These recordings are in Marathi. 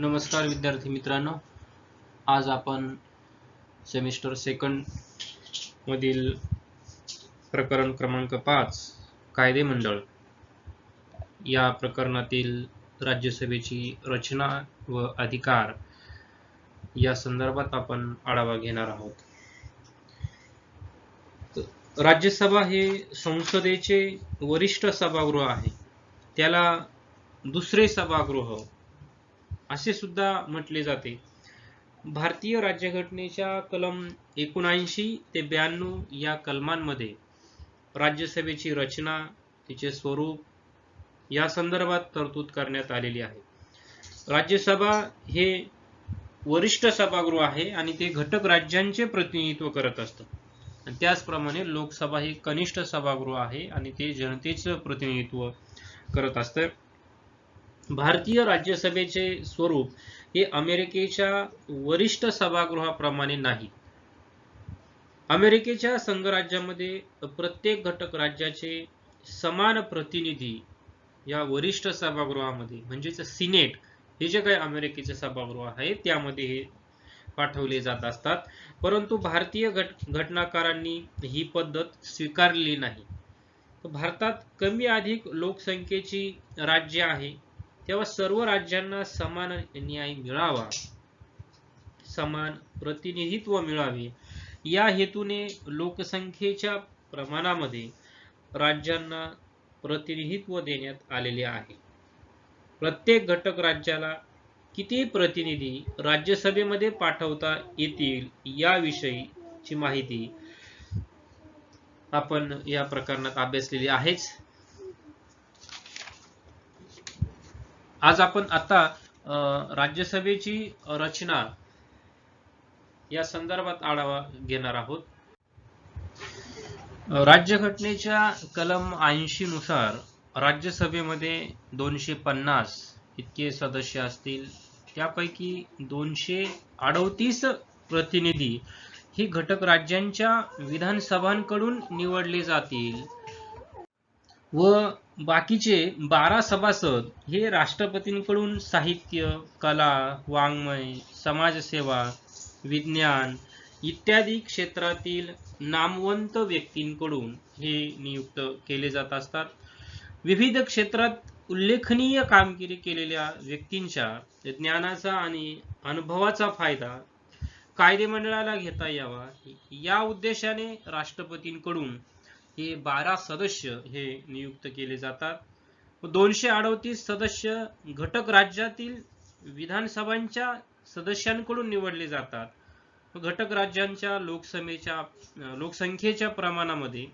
नमस्कार विद्यार्थी मित्रांनो, आज आपण सेमिस्टर सेकंड मधील प्रकरण क्रमांक 5 कायदे मंडळ या प्रकरणातील राज्यसभेची रचना व अधिकार या संदर्भात आपण आढावा घेणार आहोत. राज्यसभा हे संसदेचे वरिष्ठ सभागृह आहे. त्याला दुसरे सभागृह असे सुद्धा म्हटले जाते. भारतीय राज्यघटनेच्या कलम 79 ते 92 या कलमांमध्ये राज्यसभेची रचना, तिचे स्वरूप या संदर्भात तरतूद करण्यात आलेली आहे. राज्यसभा हे वरिष्ठ सभागृह आहे आणि ते घटक राज्यांचे प्रतिनिधित्व करत असतं. आणि त्याचप्रमाणे लोकसभा हे कनिष्ठ सभागृह आहे आणि ते जनतेचं प्रतिनिधित्व करत असतं. भारतीय राज्यसभेचे स्वरूप हे अमेरिकेच्या वरिष्ठ सभागृहाप्रमाणे नाही. अमेरिकेच्या संघराज्यामध्ये प्रत्येक घटक राज्याचे समान प्रतिनिधी या वरिष्ठ सभागृहामध्ये म्हणजेच सिनेट हे जे काही अमेरिकेचे सभागृह आहे त्यामध्ये हे पाठवले जात असतात. परंतु भारतीय घटनाकारांनी ही पद्धत स्वीकारलेली नाही. भारतात कमी अधिक लोकसंख्येची राज्य आहे, तेव्हा सर्व राज्यांना समान न्याय मिळावा, समान प्रतिनिधित्व मिळावे या हेतूने लोकसंख्येच्या प्रमाणामध्ये राज्यांना प्रतिनिधित्व देण्यात आलेले आहे. प्रत्येक घटक राज्याला किती प्रतिनिधी राज्यसभेमध्ये पाठवता येतील याविषयीची माहिती आपण या प्रकरणात अभ्यासलेली आहेच. आज आपण आता राज्यसभेची रचना या संदर्भात आढावा घेणार आहोत. राज्यघटनेच्या कलम 80 नुसार राज्यसभेमध्ये 250 इतके सदस्य असतील. त्यापैकी 238 प्रतिनिधी ही घटक राज्यांच्या विधानसभांकडून निवडले जातील व बाकीचे 12 सभासद हे राष्ट्रपतींकडून साहित्य, कला, वाङ्मय, समाजसेवा, विज्ञान इत्यादी क्षेत्रातील नामवंत व्यक्तींकडून हे नियुक्त केले जात असतात. विविध क्षेत्रात उल्लेखनीय कामगिरी केलेल्या व्यक्तींच्या ज्ञानाचा आणि अनुभवाचा फायदा कायदे मंडळाला घेता यावा या उद्देशाने राष्ट्रपतींकडून हे 12 सदस्य हे नियुक्त केले जातात. 238 सदस्य घटक राज्यातील विधानसभांच्या सदस्यांकडून निवडले जातात. घटक राज्यांच्या लोकसंख्येच्या प्रमाणामध्ये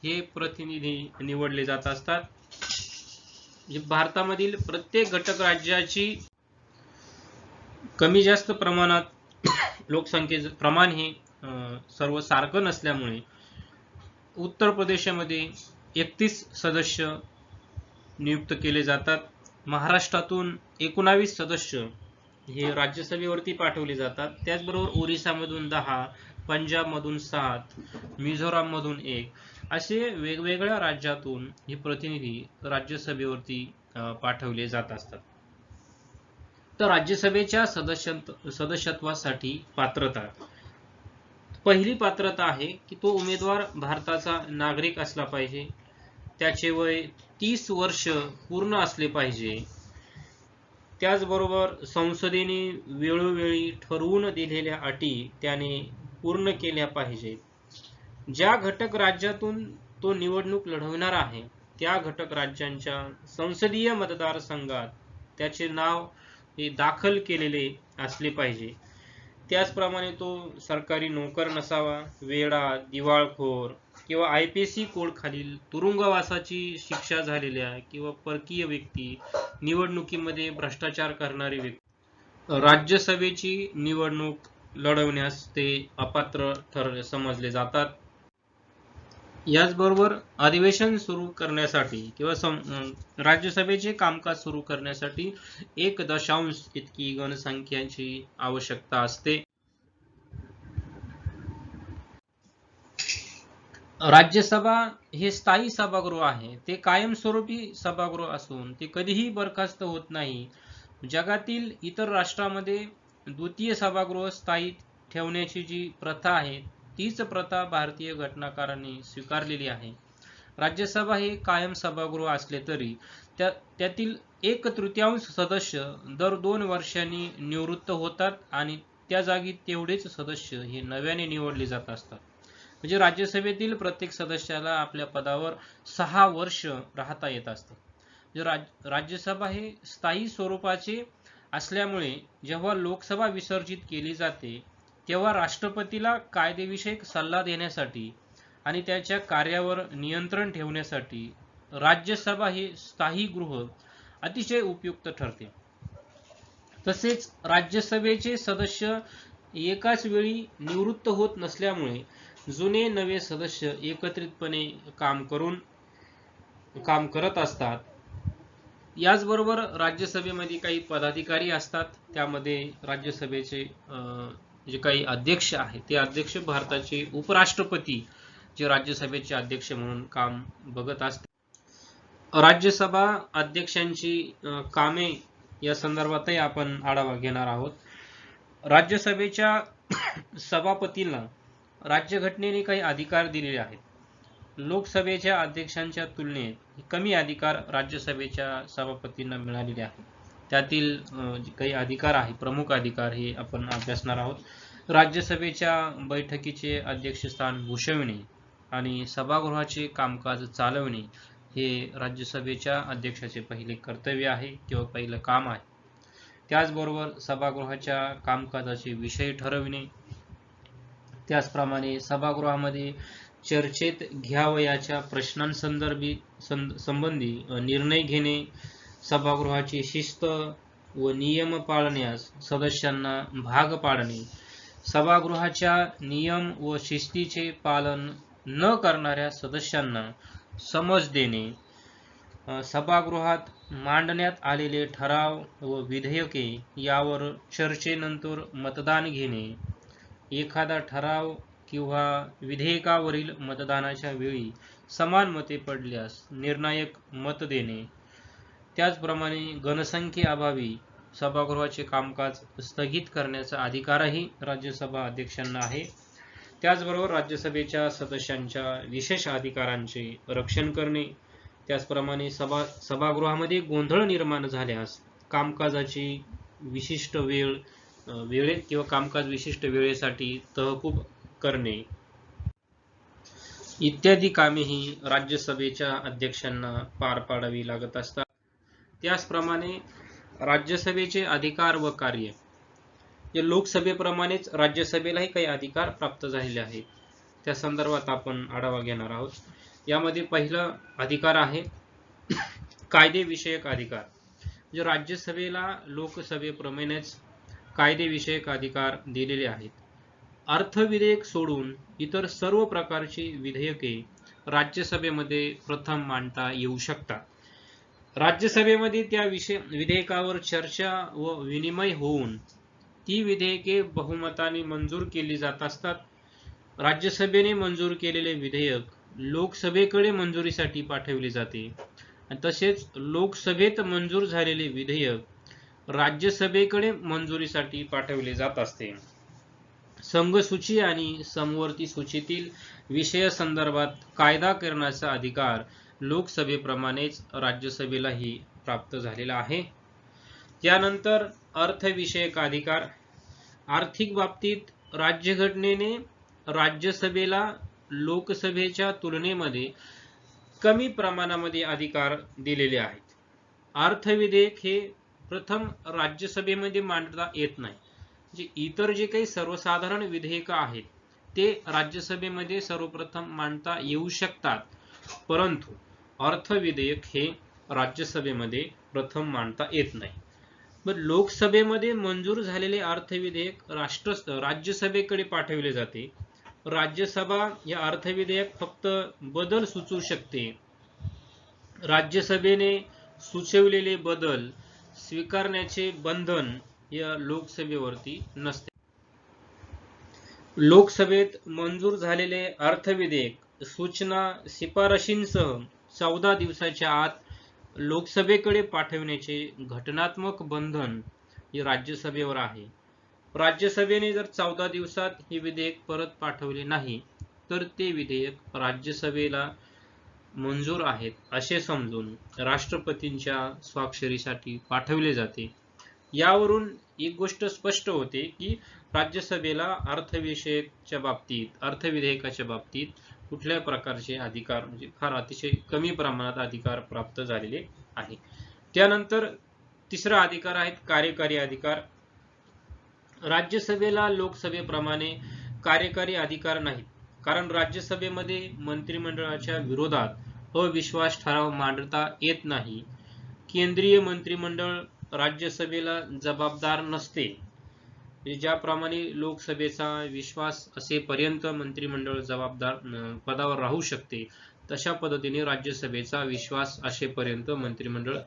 हे प्रतिनिधी निवडले जात असतात. भारतामधील प्रत्येक घटक राज्याची कमी जास्त प्रमाणात लोकसंख्येचे प्रमाण हे सर्व सारखं नसल्यामुळे उत्तर प्रदेशामध्ये 31 सदस्य नियुक्त केले जातात. महाराष्ट्रातून 19 सदस्य हे राज्यसभेवरती पाठवले जातात. त्याचबरोबर ओरिसामधून 10, पंजाबमधून 7, मिझोराममधून 1 असे वेगवेगळ्या राज्यातून हे प्रतिनिधी राज्यसभेवरती पाठवले जात असतात. तर राज्यसभेच्या सदस्यत्वासाठी पात्रता, पहिली पात्रता आहे की तो उमेदवार भारताचा नागरिक असला पाहिजे. त्याचे वय 30 वर्ष पूर्ण असले पाहिजे. त्याचबरोबर संसदेने वेळोवेळी ठरवून दिलेल्या अटी त्याने पूर्ण केल्या पाहिजेत. ज्या घटक राज्यातून तो निवडणूक लढवणार आहे त्या घटक राज्यांच्या संसदीय मतदारसंघात त्याचे नाव हे दाखल केलेले असले पाहिजे. त्याचप्रमाणे तो सरकारी नोकर नसावा, वेडा, दिवाळखोर किंवा IPC कोड खालील तुरुंगवासाची शिक्षा झालेल्या किंवा परकीय व्यक्ती, निवडणुकीमध्ये भ्रष्टाचार करणारी व्यक्ती राज्यसभेची निवडणूक लढवण्यास ते अपात्र समजले जातात. याचबरोबर अधिवेशन सुरू करण्यासाठी किंवा राज्यसभेचे कामकाज सुरू करण्यासाठी 1 इतकी घनसंख्याची आवश्यकता असते. राज्यसभा हे स्थायी सभागृह आहे. ते कायमस्वरूपी सभागृह असून ते कधीही बरखास्त होत नाही जगातील इतर राष्ट्रांमध्ये द्वितीय सभागृह स्थायी ठेवण्याची जी प्रथा आहे तीच प्रथा भारतीय घटनाकारांनी स्वीकारलेली आहे. राज्यसभा हे कायम सभागृह असले तरी त्यातील 1/3 सदस्य दर 2 वर्षांनी निवृत्त होतात आणि त्या जागी तेवढेच सदस्य हे नव्याने निवडले जात असतात. म्हणजे राज्यसभेतील प्रत्येक सदस्याला आपल्या पदावर 6 वर्ष राहता येत असतं. राज्यसभा हे स्थायी स्वरूपाचे असल्यामुळे जेव्हा लोकसभा विसर्जित केली जाते तेव्हा राष्ट्रपतीला कायदेविषयक सल्ला देण्यासाठी आणि त्याच्या कार्यावर नियंत्रण ठेवण्यासाठी राज्यसभा हे स्थायी गृह अतिशय उपयुक्त ठरते. तसेच राज्यसभेचे सदस्य एकाच वेळी निवृत्त होत नसल्यामुळे जुने नवे सदस्य एकत्रितपणे काम करत असतात. याचबरोबर राज्यसभेमध्ये काही पदाधिकारी असतात. त्यामध्ये राज्यसभेचे जे काही अध्यक्ष आहेत ते अध्यक्ष भारताचे उपराष्ट्रपती जे राज्यसभेचे अध्यक्ष म्हणून काम बघत असतात. राज्यसभा अध्यक्षांची कामे या संदर्भातही आपण आढावा घेणार आहोत. राज्यसभेच्या सभापतींना राज्यघटनेने काही अधिकार दिलेले आहेत. लोकसभेच्या अध्यक्षांच्या तुलनेत कमी अधिकार राज्यसभेच्या सभापतींना मिळालेले आहेत. त्यातील जे काही अधिकार आहे प्रमुख अधिकार हे आपण अभ्यासणार आहोत. राज्यसभेच्या बैठकीचे अध्यक्षस्थान भूषविणे आणि सभागृहाचे कामकाज चालविणे हे राज्यसभेच्या अध्यक्षाचे पहिले कर्तव्य आहे किंवा पहिलं काम आहे. त्याचबरोबर सभागृहाच्या कामकाजाचे विषय ठरविणे, त्याचप्रमाणे सभागृहामध्ये चर्चेत घ्यावयाच्या प्रश्नांसंबंधी निर्णय घेणे, सभागृहाची शिस्त व नियम पाळण्यास सदस्यांना भाग पाडणे, सभागृहाच्या नियम व शिस्तीचे पालन न करणाऱ्या सदस्यांना समज देणे, सभागृहात मांडण्यात आलेले ठराव व विधेयके यावर चर्चेनंतर मतदान घेणे, एखादा ठराव किंवा विधेयकावरील मतदानाच्या वेळी समान मते पडल्यास निर्णायक मत देणे, त्याचप्रमाणे गणसंख्येअभावी सभागृहाचे कामकाज स्थगित करण्याचा अधिकारही राज्यसभा अध्यक्षांना आहे. त्याचबरोबर राज्यसभेच्या सदस्यांच्या विशेष अधिकारांचे रक्षण करणे, त्याचप्रमाणे सभागृहामध्ये गोंधळ निर्माण झाल्यास कामकाजाची विशिष्ट वेळेत किंवा कामकाज विशिष्ट वेळेसाठी तहकूब करणे इत्यादी कामे ही राज्यसभेच्या अध्यक्षांना पार पाडावी लागत असतात. त्याचप्रमाणे राज्यसभेचे अधिकार व कार्य जे लोकसभेप्रमाणेच राज्यसभेलाही काही अधिकार प्राप्त झालेले आहेत. त्या संदर्भात आपण आढावा घेणार आहोत. यामध्ये पहिला अधिकार आहे कायदेविषयक अधिकार. जे राज्यसभेला लोकसभेप्रमाणेच कायदेविषयक अधिकार दिलेले आहेत. अर्थविधेयक सोडून इतर सर्व प्रकारची विधेयके राज्यसभेमध्ये प्रथम मांडता येऊ शकतात. राज्यसभेमध्ये त्या विधेयकावर चर्चा व विनिमय होऊन ती विधेयके बहुमताने मंजूर केली जात असतात. राज्यसभेने मंजूर केलेले विधेयक लोकसभेकडे मंजुरीसाठी पाठवले जाते आणि तसेच लोकसभेत मंजूर झालेले विधेयक राज्यसभेकडे मंजुरीसाठी पाठवले जात असते. संघसूची आणि समवर्ती सूचीतील विषय संदर्भात कायदा करण्याचा अधिकार लोकसभेप्रमाणेच राज्यसभेलाही प्राप्त झालेला आहे. त्यानंतर अर्थविषयक अधिकार. आर्थिक बाबतीत राज्यघटनेने राज्यसभेला लोकसभेच्या तुलनेमध्ये कमी प्रमाणामध्ये अधिकार दिलेले आहेत. अर्थविधेयक हे प्रथम राज्यसभेमध्ये मांडता येत नाही. इतर जे काही सर्वसाधारण विधेयक आहेत ते राज्यसभेमध्ये सर्वप्रथम मांडता येऊ शकतात, परंतु अर्थविधेयक हे राज्यसभेमध्ये प्रथम मांडता येत नाही. लोकसभेमध्ये मंजूर झालेले अर्थविधेयक राज्यसभेकडे पाठवले जाते. राज्यसभा या अर्थविधेयक फक्त बदल सुचवू शकते. राज्यसभेने सुचवलेले बदल स्वीकारण्याचे बंधन या लोकसभेवरती नसते. लोकसभेत मंजूर झालेले अर्थविधेयक सूचना शिफारशींसह 14 दिवसाच्या आत लोकसभेकडे पाठविण्याचे घटनात्मक बंधन हे राज्यसभेवर आहे. राज्यसभेने जर 14 दिवसात हे विधेयक परत पाठवले नाही तर ते विधेयक राज्यसभेला मंजूर आहेत असे समजून राष्ट्रपतींच्या स्वाक्षरीसाठी पाठवले जाते. यावरून एक गोष्ट स्पष्ट होते की राज्यसभेला अर्थविषयकच्या बाबतीत, अर्थविधेयकाच्या बाबतीत कुठल्या प्रकारचे अधिकार म्हणजे फार अतिशय कमी प्रमाणात अधिकार प्राप्त झालेले आहे. त्यानंतर तिसरा अधिकार आहे कार्यकारी अधिकार. राज्यसभेला लोकसभेप्रमाणे कार्यकारी अधिकार नाहीत, कारण राज्यसभेमध्ये मंत्रिमंडळाच्या विरोधात अविश्वास ठराव मांडता येत नाही. केंद्रीय मंत्रिमंडळ राज्यसभेला जबाबदार नसते. ज्याप्रमाणे लोकसभेचा विश्वास असेपर्यंत मंत्रिमंडळ जबाबदार पदावर राहू शकते, तशा पद्धतीने राज्यसभेचा विश्वास असेपर्यंत मंत्रिमंडळ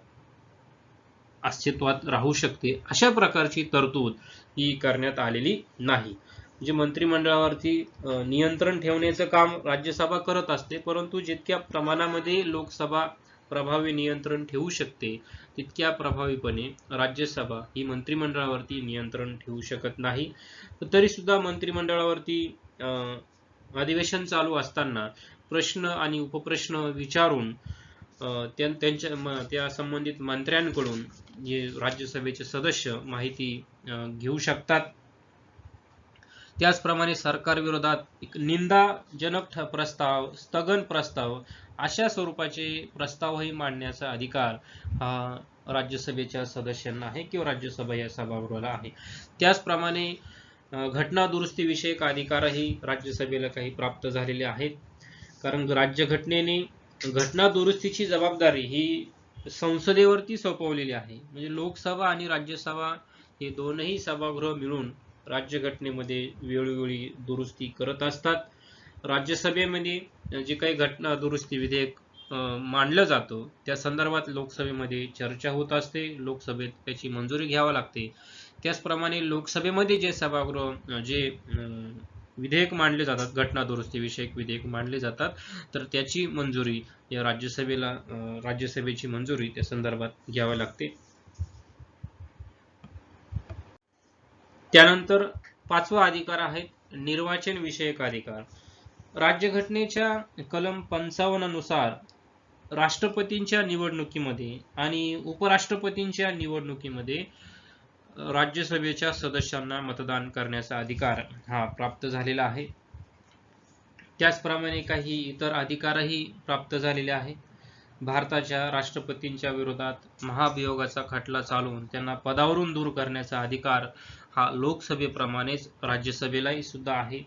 अस्तित्वात राहू शकते. अशा प्रकारची तरतूद ही करण्यात आलेली नाही. म्हणजे मंत्रिमंडळावरती नियंत्रण ठेवण्याचं काम राज्यसभा करत असते, परंतु जितक्या प्रमाणामध्ये लोकसभा प्रभावी नियंत्रण ठेवू शकते तितक्या प्रभावीपणे राज्यसभा ही मंत्रिमंडळावरती नियंत्रण ठेवू शकत नाही. तरी सुद्धा मंत्रिमंडळावरती अधिवेशन चालू असताना प्रश्न आणि उपप्रश्न विचारून त्या संबंधित मंत्र्यांकडून जे राज्यसभेचे सदस्य माहिती घेऊ शकतात. त्याचप्रमाणे सरकार विरोधात एक निंदाजनक प्रस्ताव, स्थगन प्रस्ताव अशा स्वरूपाचे प्रस्तावही मांडण्याचा अधिकार हा राज्यसभेच्या सदस्यांना आहे किंवा राज्यसभा या सभागृहाला आहे. त्याचप्रमाणे घटना दुरुस्ती विषयक अधिकारही राज्यसभेला काही प्राप्त झालेले आहेत, कारण राज्यघटनेने घटना दुरुस्तीची जबाबदारी ही संसदेवरती सोपवलेली आहे. म्हणजे लोकसभा आणि राज्यसभा हे दोनही सभागृह मिळून राज्यघटनेमध्ये वेळोवेळी दुरुस्ती करत असतात. राज्यसभेमध्ये जे काही घटना दुरुस्ती विधेयक मांडलं जातं त्या संदर्भात लोकसभेमध्ये चर्चा होत असते, लोकसभेत त्याची मंजुरी घ्यावी लागते. त्याचप्रमाणे लोकसभेमध्ये जे सभागृह जे विधेयक मांडले जातात, घटना दुरुस्ती विषयक विधेयक मांडले जातात, तर त्याची मंजुरी या राज्यसभेची मंजुरी त्या संदर्भात घ्यावी लागते. त्यानंतर पाचवा अधिकार आहे निर्वाचन विषयक अधिकार. राज्यघटनेच्या कलम 55 नुसार राष्ट्रपतींच्या निवडणुकीमध्ये आणि उपराष्ट्रपतींच्या निवडणुकीमध्ये राज्यसभेच्या सदस्यांना मतदान करण्याचा अधिकार हा प्राप्त झालेला आहे. त्याचप्रमाणे काही इतर अधिकारही प्राप्त झालेले आहेत. भारताच्या राष्ट्रपतींच्या विरोधात महाभियोगाचा खटला चालवून त्यांना पदावरून दूर करण्याचा अधिकार हा लोकसभेप्रमाणेच राज्यसभेलाही सुद्धा आहे.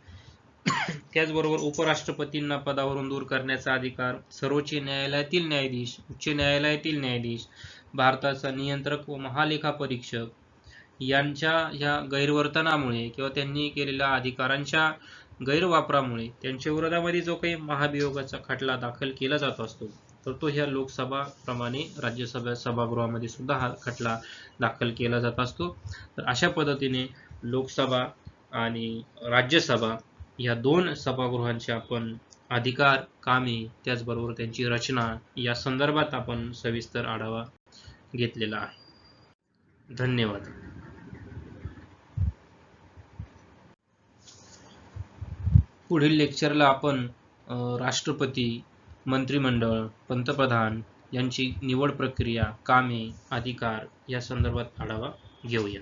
त्याचबरोबर उपराष्ट्रपतींना पदावरून दूर करण्याचा अधिकार सर्वोच्च न्यायालयातील न्यायाधीश, उच्च न्यायालयातील न्यायाधीश, भारताचा नियंत्रक व महालेखा परीक्षक यांच्या ह्या गैरवर्तनामुळे किंवा त्यांनी केलेल्या अधिकारांच्या गैरवापरामुळे त्यांच्या विरोधामध्ये जो काही महाभियोगाचा खटला दाखल केला जात असतो, तर तो ह्या लोकसभा प्रमाणे राज्यसभा सभागृहामध्ये सुद्धा हा खटला दाखल केला जात असतो. तर अशा पद्धतीने लोकसभा आणि राज्यसभा या दोन सभागृहांचे आपण अधिकार, कामे, त्याचबरोबर त्यांची रचना या संदर्भात आपण सविस्तर आढावा घेतलेला आहे. धन्यवाद. पुढील लेक्चरला आपण राष्ट्रपती, मंत्रिमंडळ, पंतप्रधान यांची निवड प्रक्रिया, कामे, अधिकार या संदर्भात आढावा घेऊया.